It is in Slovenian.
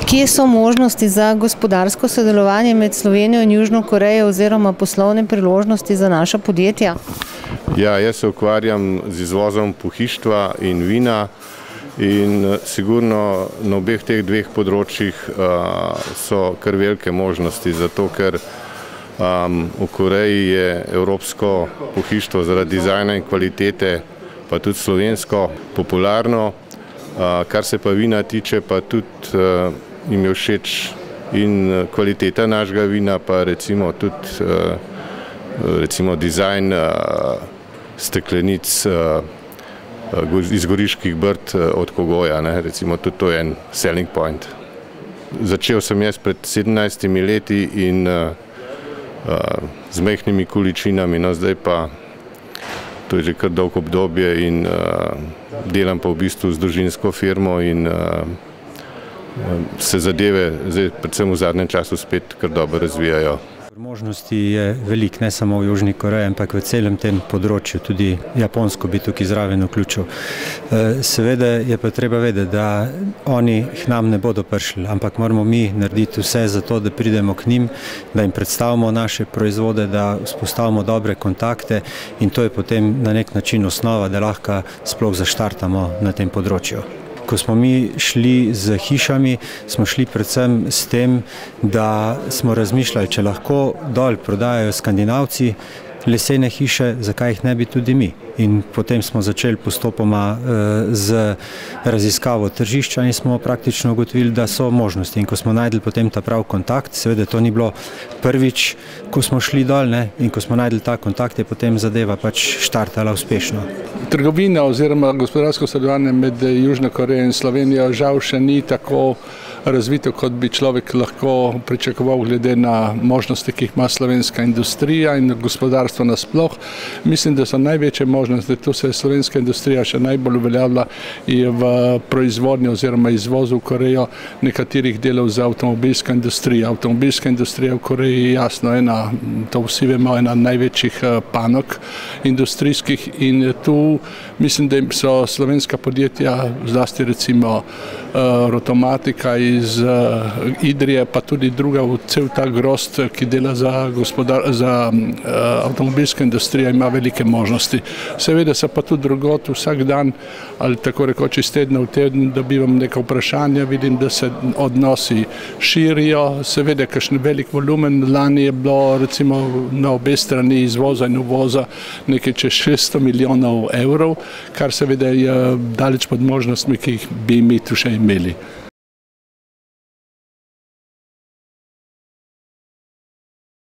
Kje so možnosti za gospodarsko sodelovanje med Slovenijo in Južno Korejo oziroma poslovne priložnosti za naša podjetja? Ja, jaz se ukvarjam z izvozom pohištva in vina in sigurno na obeh teh dveh področjih so kar velike možnosti, zato ker v Koreji je evropsko pohištvo zaradi dizajna in kvalitete, pa tudi slovensko, popularno. Kar se pa vina tiče, pa tudi jim je všeč in kvaliteta našega vina, pa recimo tudi dizajn steklenic iz Goriških Brd od Kogoja, recimo tudi to je en selling point. Začel sem jaz pred 17 leti in z majhnimi količinami, no zdaj pa to je že kar dolgo obdobje in delam pa v bistvu z družinsko firmo in se zadeve zdaj predvsem v zadnjem času spet kar dobro razvijajo. Možnosti je veliko, ne samo v Južni Koreji, ampak v celem tem področju, tudi Japonsko bi tukaj zraven vključil. Seveda je pa treba vedeti, da oni k nam ne bodo prišli, ampak moramo mi narediti vse za to, da pridemo k njim, da jim predstavimo naše proizvode, da vzpostavimo dobre kontakte in to je potem na nek način osnova, da lahko sploh zaštartamo na tem področju. Ko smo mi šli z hišami, smo šli predvsem s tem, da smo razmišljali, če lahko dol prodajajo Skandinavci lesene hiše, zakaj jih ne bi tudi mi. In potem smo začeli postopoma z raziskavo tržišča in smo praktično ugotovili, da so možnosti. In ko smo najdli potem ta prav kontakt, seveda to ni bilo prvič, ko smo šli dol, in ko smo najdli ta kontakt, je potem zadeva pač štartala uspešno. Trgovina oziroma gospodarsko sodelovanje med Južno Korejo in Slovenijo žal še ni tako razvito, kot bi človek lahko pričakoval glede na možnosti, ki jih ima slovenska industrija in gospodarstvo nasploh. Mislim, da so največje možnosti, tu se je slovenska industrija še najbolj uveljavila v proizvodnji oziroma izvozu v Korejo nekaterih delov za avtomobilska industrija. Avtomobilska industrija v Koreji je jasno to vsi vemo, ena največjih panog industrijskih in tu mislim, da so slovenska podjetja, zlasti recimo Rotomatika iz Idrije, pa tudi druga, cel ta grozd, ki dela za avtomobilsko industrijo, ima velike možnosti. Seveda se pa tudi drugot vsak dan, ali tako rekoč iz tedna v teden, dobivam neka vprašanja, vidim, da se odnosi širijo, seveda kakšen velik volumen, lani je bilo recimo na obe strani izvoza in uvoza nekaj čez 600 milijonov evrov, kar seveda je daleč pod možnostmi, ki jih bi mi tu še imeli.